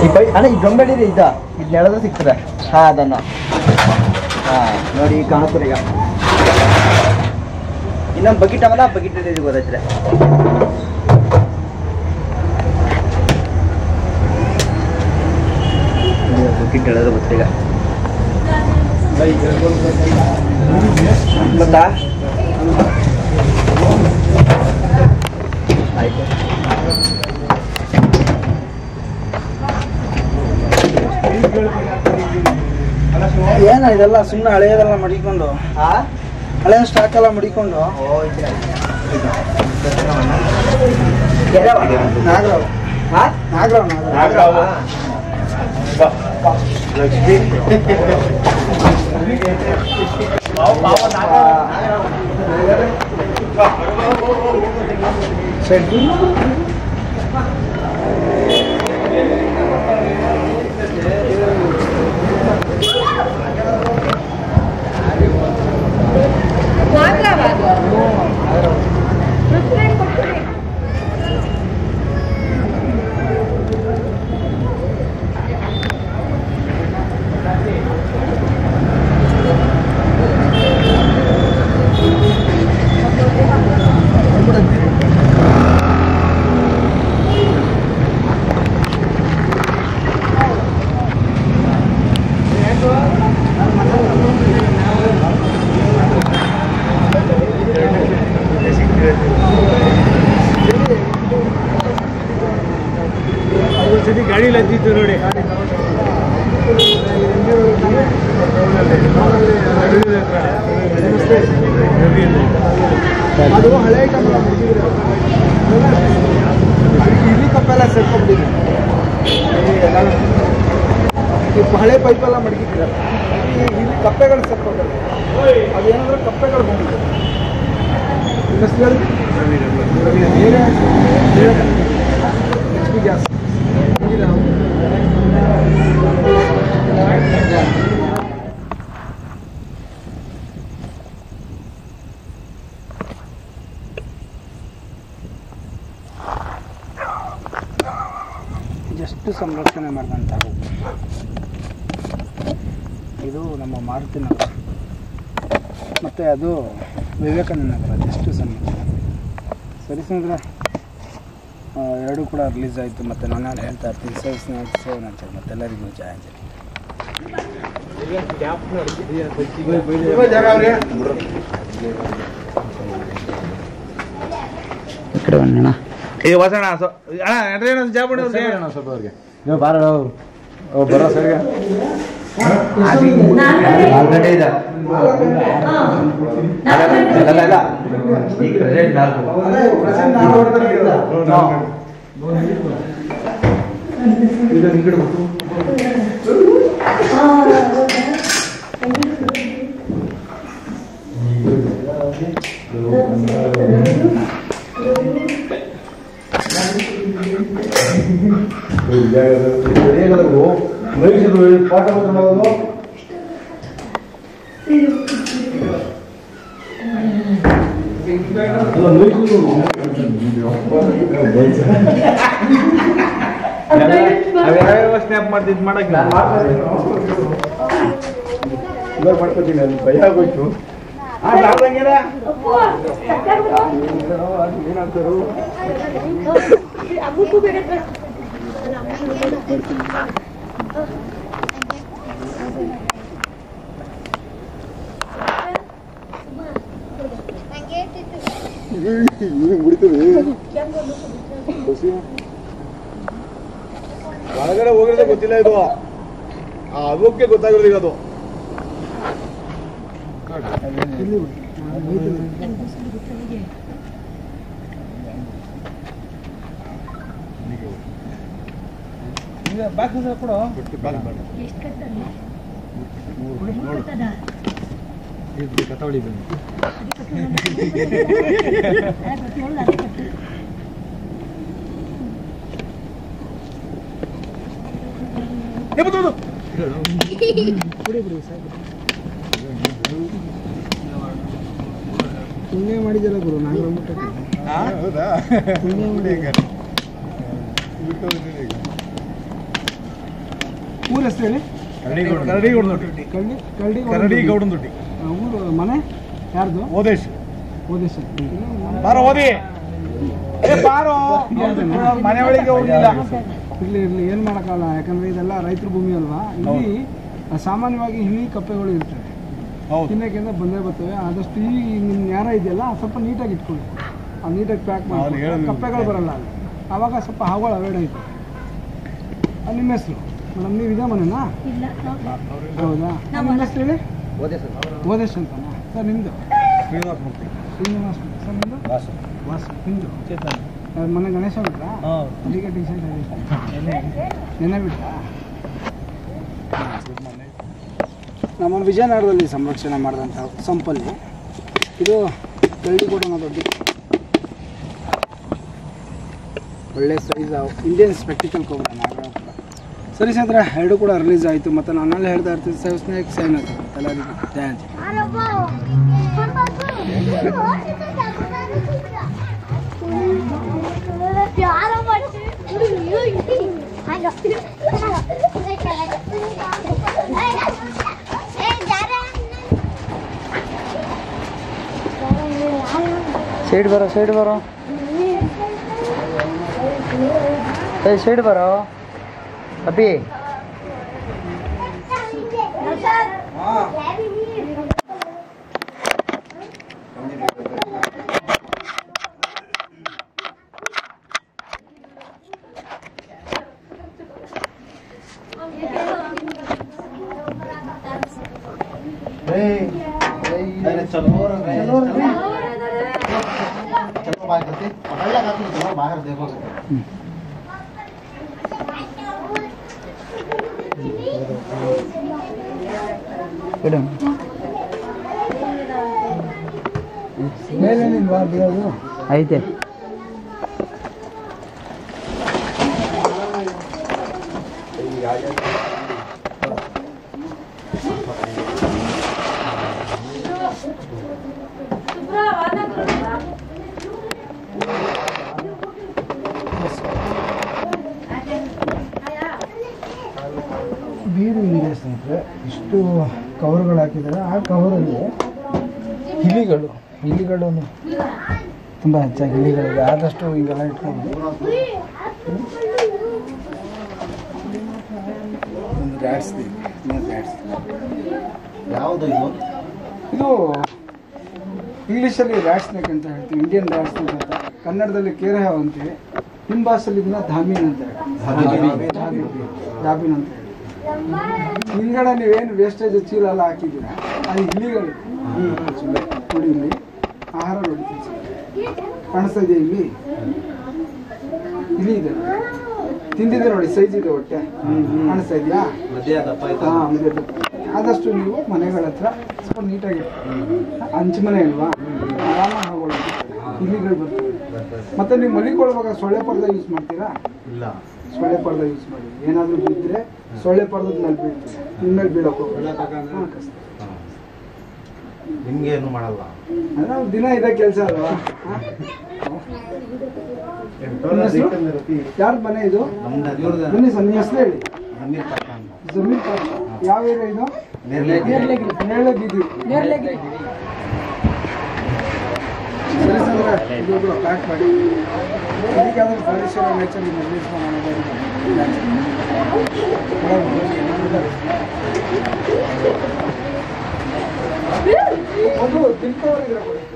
ಇಲ್ಲಿ ಅಣ್ಣ ಈ ಗಂಬಳಿರಿ ಇದ ಇದು ನೆಳದ ಸಿಗ್ತದೆ. ಹಾ ಅದನ್ನ ನೋಡಿ ಕಾಣುತ್ತಾರೆ. ಈಗ ಇನ್ನೊಂದು ಬಕೆಟ್ ಅವಲ್ಲ, ಬಕೆಟ್ ಗೊತ್ತಾಯ್ತದೆ. ಬಕೆಟ್ ಎಳೆದ್ರೆ ಗೊತ್ತೀಗ ಗೊತ್ತಾ? ಆಯ್ತು. ಏನ ಇದೆಲ್ಲ ಸುಮ್ಮನೆ ಹಳೆಯದೆಲ್ಲ ಮಡಿಕೊಂಡು, ಹಳೆಯ ಸ್ಟಾಕ್ ಎಲ್ಲ ಮಡಿಕೊಂಡು ನಾಗರಾವ್ ನಾಗರಾವ್ ನಾಗರಾವ್ ಲಕ್ಷ್ಮಿ ಗಾಡಿ ಲದ್ದಿತ್ತು ನೋಡಿ. ಅದು ಹಳೆ ಐಟಮ್ ಇಲ್ಲಿ ಕಪ್ಪೆಲ್ಲ ಸೇರ್ಕೊಂಡ್ಬಿಟ್ಟಿದೆ. ಹಳೆ ಪೈಪೆಲ್ಲ ಮಡಗಿಟ್ಟಿದ್ದಾರೆ. ಇಲ್ಲಿ ಕಪ್ಪೆಗಳು ಸೇರ್ಕೊಂಡ್ರೆ ಅದೇನಂದ್ರೆ ಕಪ್ಪೆಗಳು ಬಂದಿದೆ. ಗ್ಯಾಸ್ ಎಷ್ಟು ಸಂರಕ್ಷಣೆ ಮಾಡಿದಂಥವು. ಇದು ನಮ್ಮ ಮಾರುತಿ ನಗರ ಮತ್ತು ಅದು ವಿವೇಕಾನಂದ ನಗರ. ಎಷ್ಟು ಸಂರಕ್ಷಣೆ ಸರಿ ಸಂದ್ರೆ ಎರಡೂ ಕೂಡ ರಿಲೀಸ್ ಆಯಿತು. ಮತ್ತು ನಾನು ಹೇಳ್ತಾ ಇರ್ತೀನಿ ಸೇವ್ ಅಂತ ಮತ್ತೆಲ್ಲರಿಗೂ ಜಯ ಅಣ್ಣ ಏ ವಾಸಣ ಅಣ್ಣ ಜಾಬ್ ಸ್ವಲ್ಪ ಅವ್ರಿಗೆ ನೀವು ಬಾರ ಬರೋ ಸರಿಗೆ ಗಂಟೆ ಇದೆ ಪಾಠ ಮಾಡೋದು ಸ್ನ್ಯಾಪ್ ಮಾಡ್ತಿದ್ ಮಾಡಕ್ ಮಾಡ್ಕೊತೀನಿ. ಅಲ್ಲಿ ಭಯ ಆಗೋಯ್ತು. ಏನಾಗ್ತಾರು ಒಳಗಡೆ ಹೋಗಿರೋದೇ ಗೊತ್ತಿಲ್ಲ. ಇದು ಅದಕ್ಕೆ ಗೊತ್ತಾಗಿರೋದು ಈಗ ಅದು ಇಲ್ಲಿ ಕೊಡು ಕಥವಳಿ ಬನ್ನಿ ಪುಣ್ಯ ಮಾಡಿದಲ್ಲ ಗುರು ನಾಗರಮಠಕ್ಕೆ ಹೌದಾ ಪುಣ್ಯ ಮಾಡಿ ಊರ ಹೆಸರು ಹೇಳಿ ಕರಡಿಗೌಡನ ದುಡ್ಡಿ ಊರು ಮನೆ ಯಾರ್ದು ಓದೇಶ್ ಓದೇಶ ಬಾರೋ ಓದಿ ಬಾರೋ ಮನೆ ಒಳಗೆ ಹೋಗಿಲ್ಲ ಇರ್ಲಿ ಏನು ಮಾಡೋಕ್ಕಲ್ಲ ಯಾಕಂದ್ರೆ ಇದೆಲ್ಲ ರೈತರ ಭೂಮಿ ಅಲ್ವಾ ಇಲ್ಲಿ ಸಾಮಾನ್ಯವಾಗಿ ಹಿಳಿ ಕಪ್ಪೆಗಳು ಇರ್ತವೆ ತಿನ್ನೋಕ್ಕಿಂತ ಬಂದೇ ಬರ್ತವೆ ಆದಷ್ಟು ಈ ನಿಮ್ಮ ನ್ಯಾರ ಇದೆಯಲ್ಲ ಸ್ವಲ್ಪ ನೀಟಾಗಿ ಇಟ್ಕೊಳ್ಳಿ ಅದು ನೀಟಾಗಿ ಪ್ಯಾಕ್ ಮಾಡಿ ಕಪ್ಪೆಗಳು ಬರಲ್ಲ ಅಲ್ಲಿ ಆವಾಗ ಸ್ವಲ್ಪ ಹಾವುಗಳು ಅವಾಯ್ಡ್ ಆಯ್ತು ಅದು ನಿಮ್ಮ ಹೆಸರು ಮೇಡಮ್ ನೀವು ಇದೇ ಮನೆನಾ ಹೌದಾ ನಿಮ್ಮ ಹೆಸರು ಹೇಳಿ ಓದೇಶ್ ಅಂತನಾ ಸರ್ ನಿಮ್ಮದು ಶ್ರೀನಿವಾಸ ಮೂರ್ತಿ ಶ್ರೀನಿವಾಸ್ ಸರ್ ನಿಮ್ಮದು ವಾಸು ನಿಮ್ಮದು ಚೇತನ್ ಮನೆ ಗಣೇಶ ಬಿಟ್ರಾ ಅಲ್ಲಿಗೆ ಟಿ ಶರ್ಟ್ ನೆನೆ ಬಿಟ್ರಾ ನಮ್ಮ ವಿಜಯನಗರದಲ್ಲಿ ಸಂರಕ್ಷಣೆ ಮಾಡಿದಂಥ ಸಂಪಲ್ಲಿ ಇದು ಕರಡಿಗೌಡನ ದೊಡ್ಡ ಒಳ್ಳೆ size Indian spectacle cobra Nagarahavu ಕೂಡ ಸರಿ ಸರ್ ಎರಡು ಕೂಡ ರಿಲೀಸ್ ಆಯಿತು ಮತ್ತು ನಾನೆಲ್ಲ ಹೇಳ್ತಾ ಇರ್ತೀನಿ ಸೇವ್ ಸ್ನೇಕ್ ಸೈನ್ ಆಯ್ತು ಎಲ್ಲರಿಗೂ ಥ್ಯಾಂಕ್ ಸೈಡ್ ಬರೋ ಸೈಡ್ ಬರೋ ಸೈಡ್ ಬರೋ ಅಪ್ಪಿ बाहर देखो ಐತೆ ಬೀರು ಇದೆ ಸ್ನೇಹಿತರೆ ಇಷ್ಟು ಕವರ್ಗಳು ಹಾಕಿದ್ದಾರೆ ಆ ಕವರಲ್ಲಿ ಇಲಿಗಳು ತುಂಬ ಹೆಚ್ಚಾಗಿ ಇಲಿಗಳಿದೆ ಆದಷ್ಟು ಹಿಂಗೆಲ್ಲ ಇಟ್ಕೊಂಡು ಒಂದು ರ್ಯಾಟ್ಸ್ ಯಾವುದು ಇದು ಇದು ಇಂಗ್ಲೀಷಲ್ಲಿ ರ್ಯಾಟ್ ಸ್ನೇಕ್ ಅಂತ ಹೇಳ್ತೀವಿ ಇಂಡಿಯನ್ ರ್ಯಾಟ್ ಸ್ನೇಕ್ ಅಂತ ಕನ್ನಡದಲ್ಲಿ ಕೇರೆ ಹಾವು ಅಂತೀವಿ ನಿಮ್ಮ ಭಾಷೆಯಲ್ಲಿ ಇದನ್ನ ಧಾಮೀನ್ ಅಂತ ಹೇಳಿ ಧಾಬೀನ್ ಅಂತ ಹೇಳಿ ಹಿಂಗಡೆ ನೀವೇನು ವೇಸ್ಟೇಜ್ ಚೀಲ ಎಲ್ಲ ಹಾಕಿದ್ದೀರ ಅದು ಇಲಿಗಳು ನೋಡಿ ಇಲ್ಲಿ ಆಹಾರ ಹೊಡಿತೀವಿ ಕಾಣಿಸ್ತಾ ಇದೆಯಾ ಇಲ್ಲಿ ಇಲಿ ಇದೆ ತಿಂದಿದೆ ನೋಡಿ ಸೈಜ್ ಇದೆ ಹೊಟ್ಟೆ ಕಾಣಿಸ್ತಾ ಇದೆಯಾ ಹಾಂ ಆದಷ್ಟು ನೀವು ಮನೆಗಳ ಹತ್ರ ಸ್ವಲ್ಪ ನೀಟಾಗಿ ಹಂಚು ಮನೆ ಅಲ್ವಾ ಆರಾಮಾಗಿ ಹೋಗೋದು ಇಲಿಗಳು ಬರ್ತವೆ ಮತ್ತೆ ನೀವು ಮಲಿಕೊಳ್ಳುವಾಗ ಸೊಳ್ಳೆ ಪರ್ದ ಯೂಸ್ ಮಾಡ್ತೀರಾ ಇಲ್ಲ ಸೊಳ್ಳೆ ಪರ್ದ ಯೂಸ್ ಮಾಡಿ ಏನಾದರೂ ಬಿದ್ದರೆ ಸೊಳ್ಳೆ ಪರ್ದದ ಮೇಲೆ ಬೀಳ್ತೀವಿ ನಿಮ್ಮ ಮೇಲೆ ಬೀಳೋಕೆ ನಿಮ್ಗೆ ಏನು ಮಾಡಲ್ಲ ಅಂದ್ರೆ ನಾವು ದಿನ ಇದೇ ಕೆಲಸ ಅಲ್ವಾ ಯಾರ್ದು ಮನೆ ಇದು ಬನ್ನಿ ಸರ್ ನಿಮ್ಮ ಹೆಸರು ಹೇಳಿ ಜಮೀರ್ ಪಾರ್ಕ್ ಯಾವ ಏರಿಯಾ ಇದು ನೇರಳೆಗಿರಿ ಸರಿ ಸರ್ ಇದೊಬ್ಬರು ಪ್ಯಾಕ್ ಮಾಡಿ ಇದಕ್ಕಾದ್ರೂ ಪರಿಸರ ನೇಚರ್ ರಿಲೀಸ್ ಒಂದು ತಿಳ್ಕೊಳ್ಳೋರಿದ್ರೆ